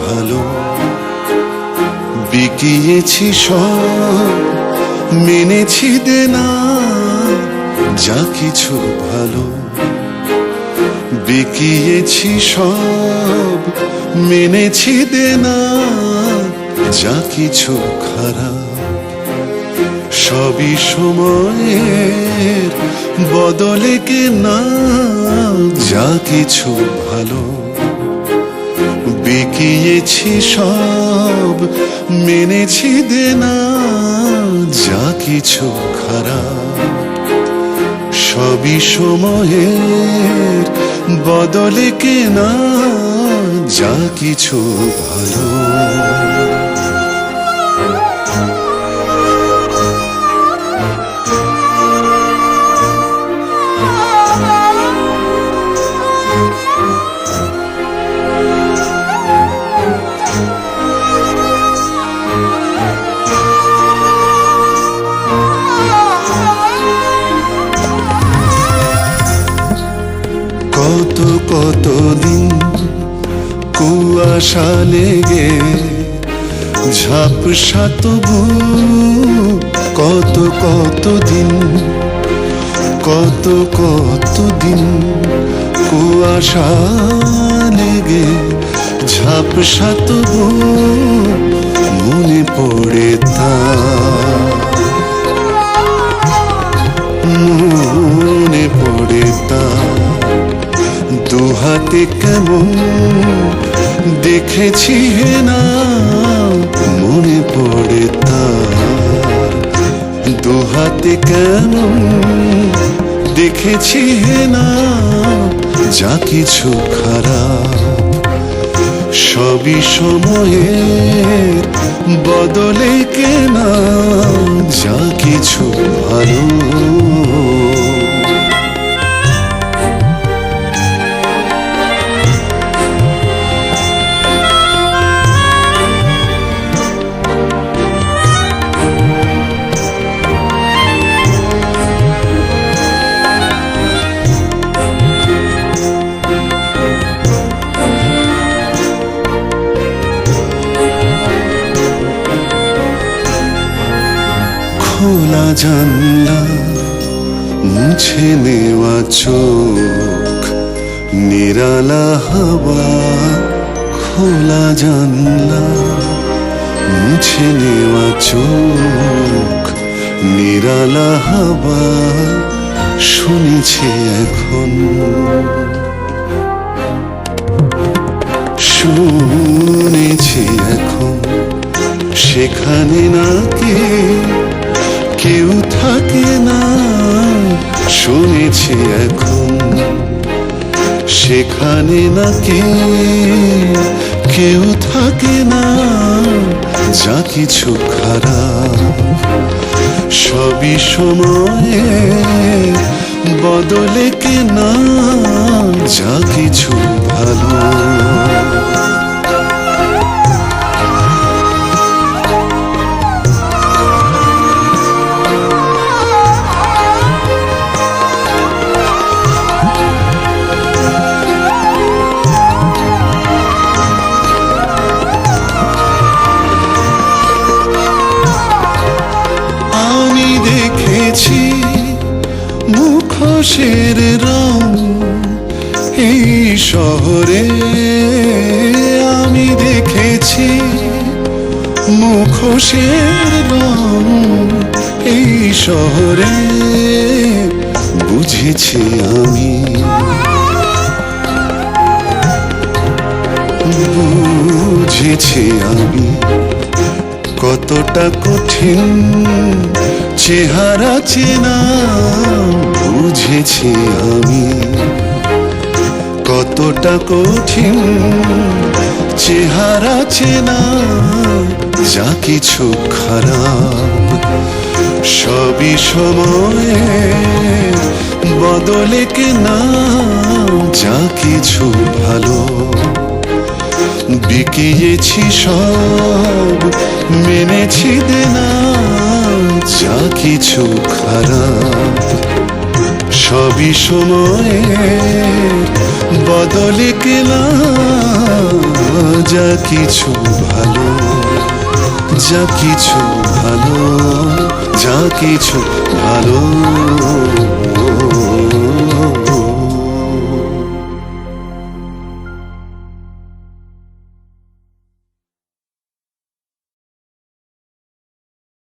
ভালো, বিকিয়েছি সব, মেনেছি দেনা যা কিছু ভালো, বিকিয়েছি সব, মেনেছি দেনা যা কিছু খারাপ। সবই সময়ের বদলে কেনা যা কিছু ভালো, বিকিয়েছি সব, মেনেছি দেনা যা কিছু খারাপ। সবই সময়ের বদলে কেনা যা কিছু ভালো। কত কত দিন কুয়াশা লেগে ঝাপসা তবু, কত কত দিন, কত কত দিন কুয়াশা লেগে ঝাপসা তবু মনে পড়ে তা, মনে পড়ে তা। দুহাতে কেমন দেখেছি না মনে পড়ে তা, দুহাতে কেমন দেখেছি না যা কিছু খারাপ। সবই সময়ের বদলে কেনা যা কিছু ভালো। খোলা জানলা মুছে নেওয়া চোখ, নিরালা হাওয়া। খোলা জানলা মুছে নেওয়া চোখ, নিরালা হাওয়া। শুনেছি এখন, শুনেছি এখন সেখানে নাকি কেউ থাকে না। শুনেছি এখন সেখানে নাকি কেউ থাকে না যা কিছু খারাপ। সবই সময়ে বদলে কেনা যা কিছু ভালো। দেখেছি মুখোশের রং এই শহরে, আমি দেখেছি মুখোশের রং এই শহরে। বুঝেছি আমি, বুঝেছি আমি কতটা কঠিন চেহারা চেনা। বুঝেছি আমি কতটা কঠিন চেহারা চেনা যা কিছু খারাপ। সবই সময়ে বদলে কেনা যা কিছু ভালো, বিকিয়েছি সব, মেনেছি দেনা যা কিছু খারাপ। সবই সময়ে বদলে কেনা যা কিছু ভালো, যা কিছু ভালো, যা কিছু ভালো।